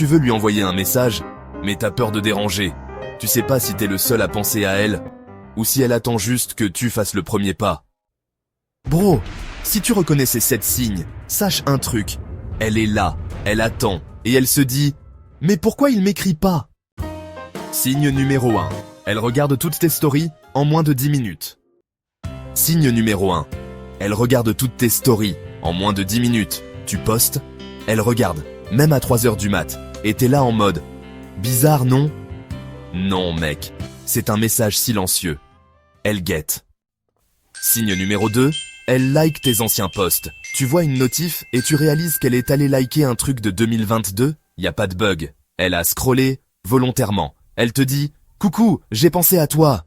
Tu veux lui envoyer un message, mais t'as peur de déranger. Tu sais pas si t'es le seul à penser à elle, ou si elle attend juste que tu fasses le premier pas. Bro, si tu reconnais ces 7 signes, sache un truc. Elle est là, elle attend, et elle se dit « Mais pourquoi il m'écrit pas ?» Signe numéro 1. Elle regarde toutes tes stories en moins de 10 minutes. Signe numéro 1. Elle regarde toutes tes stories en moins de 10 minutes. Tu postes, elle regarde, même à 3h du mat, et t'es là en mode « Bizarre, non ?» Non, mec, c'est un message silencieux. Elle guette. Signe numéro 2. Elle like tes anciens posts. Tu vois une notif et tu réalises qu'elle est allée liker un truc de 2022, y a pas de bug. Elle a scrollé, volontairement. Elle te dit « Coucou, j'ai pensé à toi ».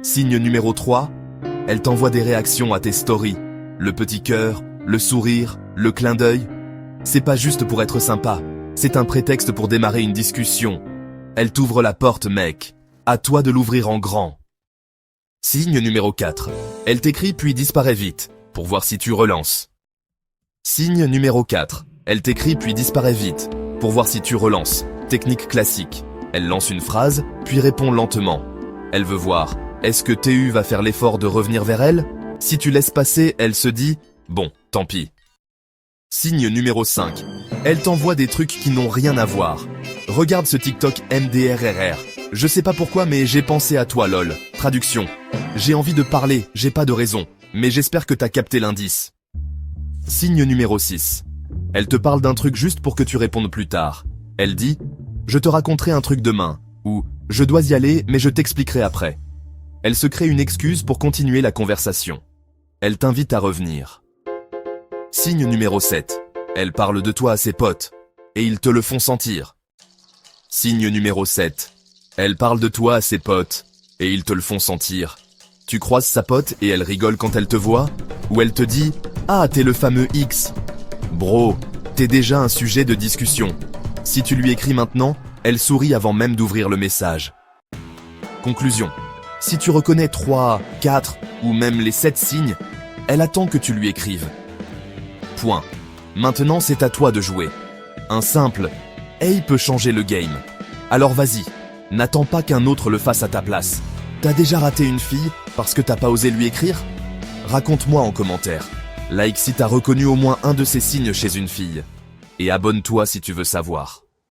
Signe numéro 3. Elle t'envoie des réactions à tes stories. Le petit cœur, le sourire, le clin d'œil. C'est pas juste pour être sympa, c'est un prétexte pour démarrer une discussion. Elle t'ouvre la porte, mec. À toi de l'ouvrir en grand. Signe numéro 4. Elle t'écrit puis disparaît vite, pour voir si tu relances. Signe numéro 4. Elle t'écrit puis disparaît vite, pour voir si tu relances. Technique classique. Elle lance une phrase, puis répond lentement. Elle veut voir, est-ce que TU va faire l'effort de revenir vers elle? Si tu laisses passer, elle se dit, bon, tant pis. Signe numéro 5. Elle t'envoie des trucs qui n'ont rien à voir. Regarde ce TikTok MDRRR. Je sais pas pourquoi, mais j'ai pensé à toi, lol. Traduction. J'ai envie de parler, j'ai pas de raison, mais j'espère que t'as capté l'indice. Signe numéro 6. Elle te parle d'un truc juste pour que tu répondes plus tard. Elle dit « Je te raconterai un truc demain » ou « Je dois y aller, mais je t'expliquerai après ». Elle se crée une excuse pour continuer la conversation. Elle t'invite à revenir. Signe numéro 7. Elle parle de toi à ses potes, et ils te le font sentir. Signe numéro 7. Elle parle de toi à ses potes, et ils te le font sentir. Tu croises sa pote et elle rigole quand elle te voit, ou elle te dit « Ah, t'es le fameux X ». Bro, t'es déjà un sujet de discussion. Si tu lui écris maintenant, elle sourit avant même d'ouvrir le message. Conclusion. Si tu reconnais 3, 4 ou même les 7 signes, elle attend que tu lui écrives. Point. Maintenant, c'est à toi de jouer. Un simple « Hey » peut changer le game. Alors vas-y, n'attends pas qu'un autre le fasse à ta place. T'as déjà raté une fille parce que t'as pas osé lui écrire? Raconte-moi en commentaire. Like si t'as reconnu au moins un de ces signes chez une fille. Et abonne-toi si tu veux savoir.